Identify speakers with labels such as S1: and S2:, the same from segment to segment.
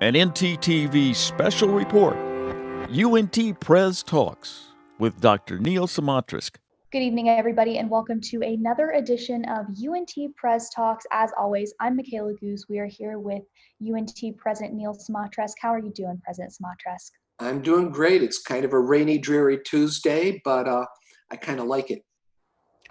S1: An NTTV special report, UNTPrez Talks with Dr. Neil Simontrisk.
S2: Good evening, everybody, and welcome to another edition of UNTPrez Talks. As always, I'm Michaela Goose. We are here with UNT President Neil Simontrisk. How are you doing, President Simontrisk?
S3: I'm doing great. It's kind of a rainy, dreary Tuesday, but I kind of like it.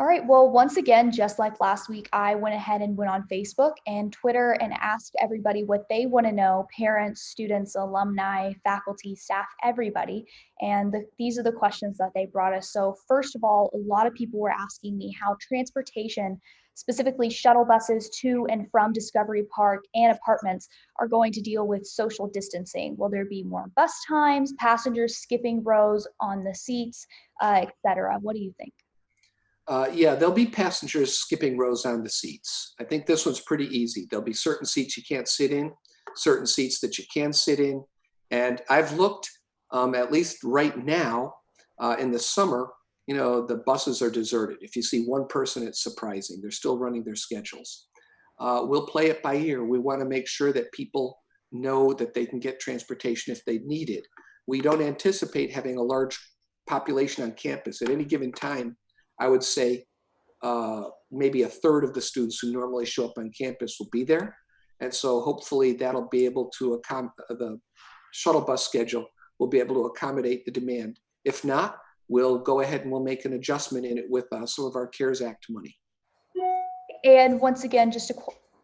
S2: All right, well, once again, just like last week, I went ahead and went on Facebook and Twitter and asked everybody what they want to know, parents, students, alumni, faculty, staff, everybody. And these are the questions that they brought us. So first of all, a lot of people were asking me how transportation, specifically shuttle buses to and from Discovery Park and apartments, are going to deal with social distancing. Will there be more bus times, passengers skipping rows on the seats, etc.? What do you think?
S3: Yeah, there'll be passengers skipping rows on the seats. I think this one's pretty easy. There'll be certain seats you can't sit in, certain seats that you can sit in. And I've looked, at least right now, in the summer, the buses are deserted. If you see one person, it's surprising. They're still running their schedules. We'll play it by ear. We want to make sure that people know that they can get transportation if they need it. We don't anticipate having a large population on campus at any given time. I would say maybe a third of the students who normally show up on campus will be there. And so hopefully that'll be able to the shuttle bus schedule will be able to accommodate the demand. If not, we'll go ahead and we'll make an adjustment in it with some of our CARES Act money.
S2: And once again, just to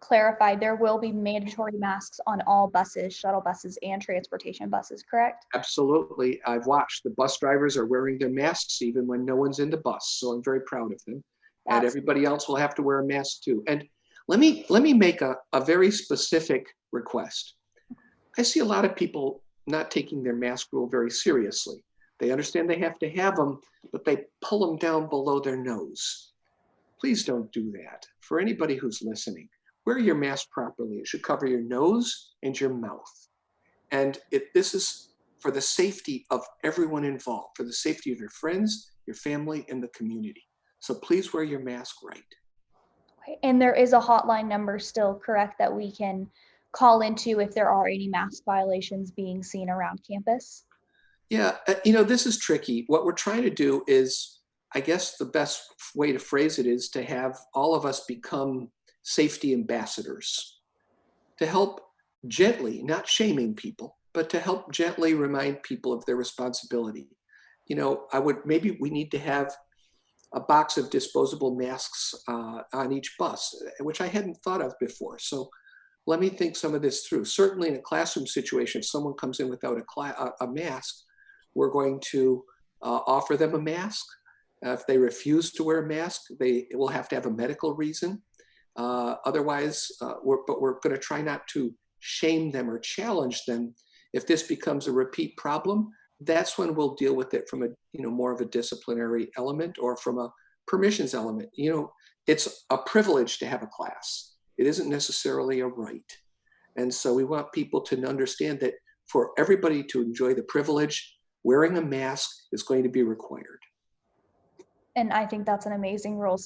S2: clarify, there will be mandatory masks on all buses, shuttle buses, and transportation buses, correct?
S3: Absolutely. I've watched. The bus drivers are wearing their masks even when no one's in the bus. So I'm very proud of them. And everybody else will have to wear a mask too. And let me make a very specific request. I see a lot of people not taking their mask rule very seriously. They understand they have to have them, but they pull them down below their nose. Please don't do that. For anybody who's listening, wear your mask properly. It should cover your nose and your mouth. And this is for the safety of everyone involved, for the safety of your friends, your family, and the community. So please wear your mask right.
S2: Okay. And there is a hotline number still, correct, that we can call into if there are any mask violations being seen around campus?
S3: Yeah, this is tricky. What we're trying to do is, I guess the best way to phrase it is to have all of us become safety ambassadors to help gently, not shaming people, but to help gently remind people of their responsibility. Maybe we need to have a box of disposable masks on each bus, which I hadn't thought of before. So let me think some of this through. Certainly in a classroom situation, if someone comes in without a mask, we're going to offer them a mask. If they refuse to wear a mask, they will have to have a medical reason. Otherwise, we're going to try not to shame them or challenge them. If this becomes a repeat problem, that's when we'll deal with it from a more of a disciplinary element or from a permissions element. It's a privilege to have a class. It isn't necessarily a right. And so we want people to understand that for everybody to enjoy the privilege, wearing a mask is going to be required.
S2: And I think that's an amazing rule,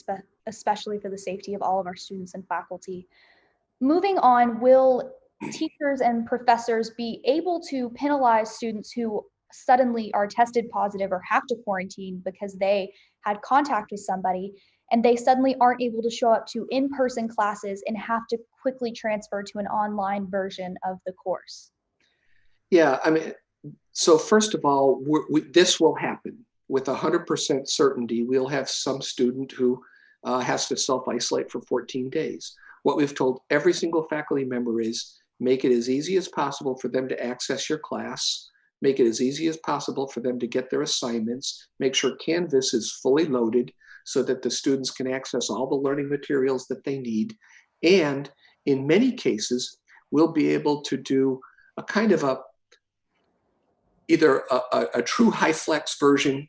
S2: especially for the safety of all of our students and faculty. Moving on, will teachers and professors be able to penalize students who suddenly are tested positive or have to quarantine because they had contact with somebody and they suddenly aren't able to show up to in-person classes and have to quickly transfer to an online version of the course?
S3: Yeah, so first of all, this will happen. With 100% certainty, we'll have some student who has to self-isolate for 14 days. What we've told every single faculty member is make it as easy as possible for them to access your class, make it as easy as possible for them to get their assignments, make sure Canvas is fully loaded so that the students can access all the learning materials that they need. And in many cases, we'll be able to do a kind of either a true high flex version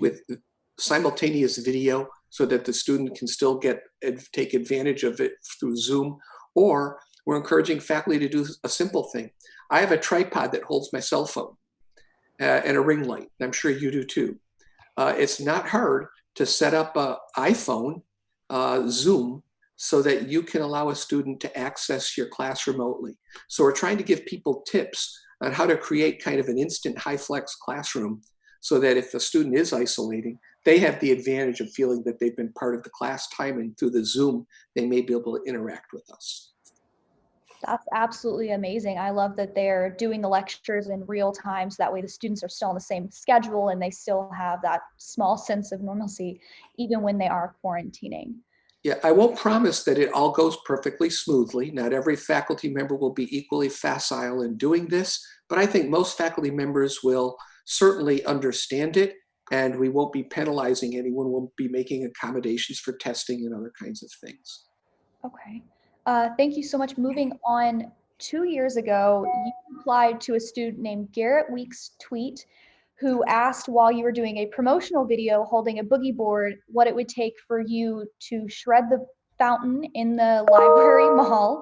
S3: with simultaneous video so that the student can still take advantage of it through Zoom, or we're encouraging faculty to do a simple thing. I have a tripod that holds my cell phone and a ring light. I'm sure you do too. It's not hard to set up an iPhone Zoom so that you can allow a student to access your class remotely. So we're trying to give people tips on how to create kind of an instant high flex classroom so that if the student is isolating, they have the advantage of feeling that they've been part of the class time, and through the Zoom, they may be able to interact with us.
S2: That's absolutely amazing. I love that they're doing the lectures in real time, so that way the students are still on the same schedule and they still have that small sense of normalcy even when they are quarantining.
S3: Yeah, I won't promise that it all goes perfectly smoothly. Not every faculty member will be equally facile in doing this, but I think most faculty members will certainly understand it, and we won't be penalizing anyone. We'll be making accommodations for testing and other kinds of things.
S2: Okay. Thank you so much. Moving on, 2 years ago, you replied to a student named Garrett Weeks' tweet who asked while you were doing a promotional video holding a boogie board what it would take for you to shred the fountain in the library mall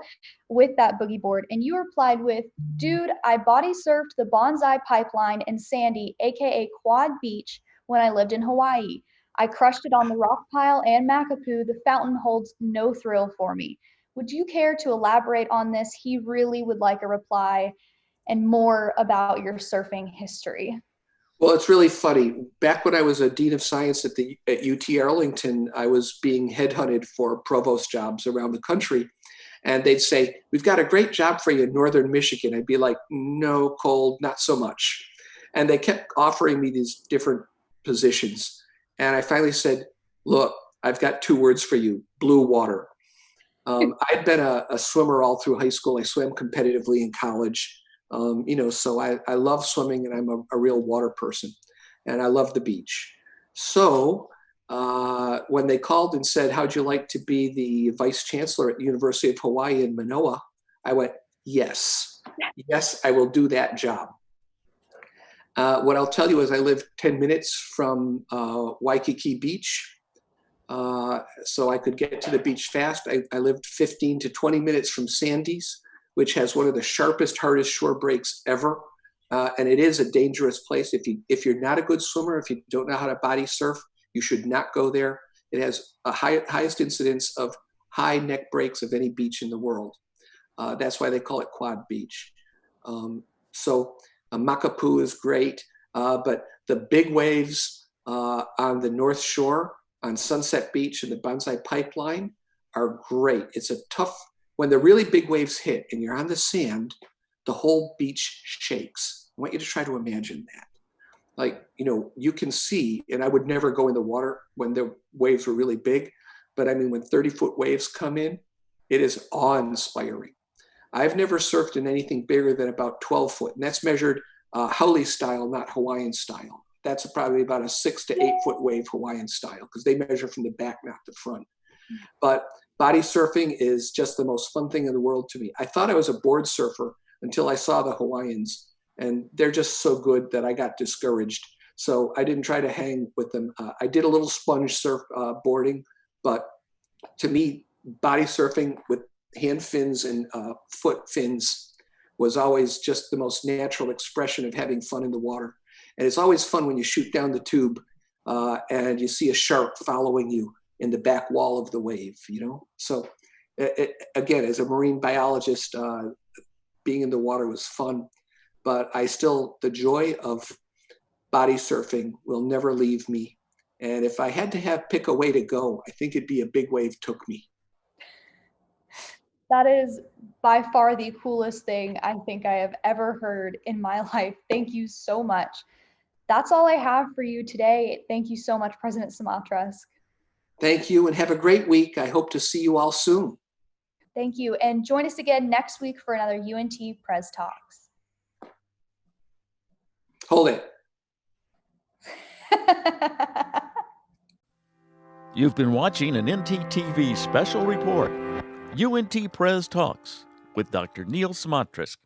S2: with that boogie board. And you replied with, "Dude, I body surfed the Bonsai Pipeline in Sandy, aka Quad Beach, when I lived in Hawaii. I crushed it on the rock pile and Makapuu. The fountain holds no thrill for me." Would you care to elaborate on this? He really would like a reply and more about your surfing history.
S3: Well, it's really funny. Back when I was a dean of science at UT Arlington, I was being headhunted for provost jobs around the country. And they'd say, "We've got a great job for you in Northern Michigan." I'd be like, "No, cold, not so much." And they kept offering me these different positions. And I finally said, "Look, I've got two words for you: blue water." I'd been a swimmer all through high school. I swam competitively in college. So I love swimming, and I'm a real water person, and I love the beach. So when they called and said, "How'd you like to be the vice chancellor at the University of Hawaii in Manoa?" I went, "Yes, yes, I will do that job." What I'll tell you is I live 10 minutes from Waikiki Beach, so I could get to the beach fast. I lived 15 to 20 minutes from Sandy's, which has one of the sharpest, hardest shore breaks ever. And it is a dangerous place. If you're not a good swimmer, if you don't know how to body surf, you should not go there. It has a highest incidence of high neck breaks of any beach in the world. That's why they call it Quad Beach. So Makapuu is great, but the big waves on the North Shore, on Sunset Beach and the Bonsai Pipeline are great. It's a tough, when the really big waves hit and you're on the sand, the whole beach shakes. I want you to try to imagine that. Like, you can see, and I would never go in the water when the waves were really big, but I mean, when 30-foot waves come in, it is awe-inspiring. I've never surfed in anything bigger than about 12 foot, and that's measured Haole style, not Hawaiian style. That's probably about a 6 to 8 foot wave Hawaiian style, because they measure from the back, not the front. But body surfing is just the most fun thing in the world to me. I thought I was a board surfer until I saw the Hawaiians, and they're just so good that I got discouraged. So I didn't try to hang with them. I did a little sponge surf boarding, but to me, body surfing with hand fins and foot fins was always just the most natural expression of having fun in the water. And it's always fun when you shoot down the tube and you see a shark following you in the back wall of the wave, So again, as a marine biologist, being in the water was fun, but the joy of body surfing will never leave me. And if I had to pick a way to go, I think it'd be a big wave took me.
S2: That is by far the coolest thing I think I have ever heard in my life. Thank you so much. That's all I have for you today. Thank you so much, President Samatras.
S3: Thank you, and have a great week. I hope to see you all soon.
S2: Thank you, and join us again next week for another UNTPrez Talks.
S3: Hold it.
S1: You've been watching an NTTV special report, UNTPrez Talks, with Dr. Neil Samatras.